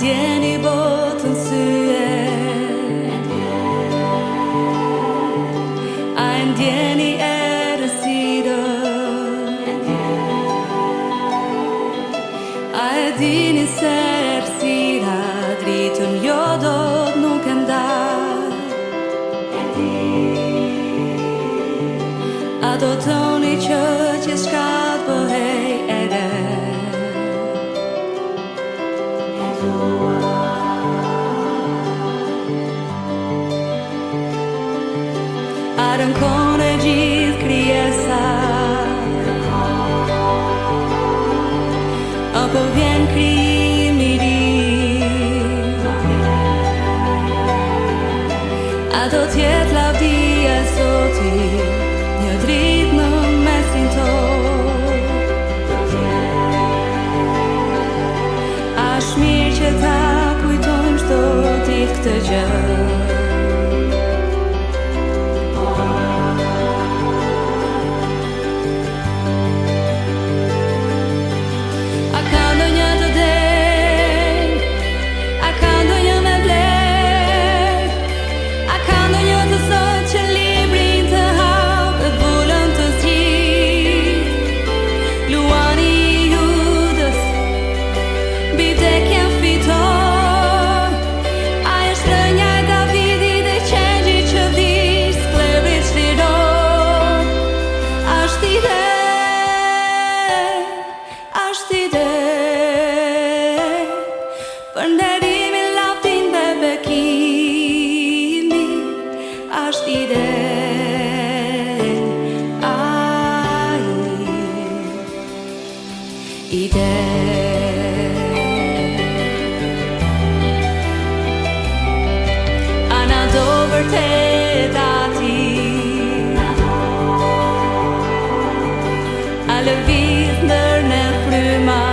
ndjeni botën syje, a e ndjeni errësirën, a e dini se errësira dritën jo dot nuk e ndar, a do toni që gjithçka të bëhej e re. A rënkon e gjithë krijesa, apo vjen krijimi i ri, a do t'jetë lavdia e Zotit një dritë në mesin tonë, është mirë që ta kujtojmë çdo ditë këtë gjë. Për nderimin, lavdin dhe bekimin, është ide, ide. A na do vërtet ati, a lëviz ndër në fryma,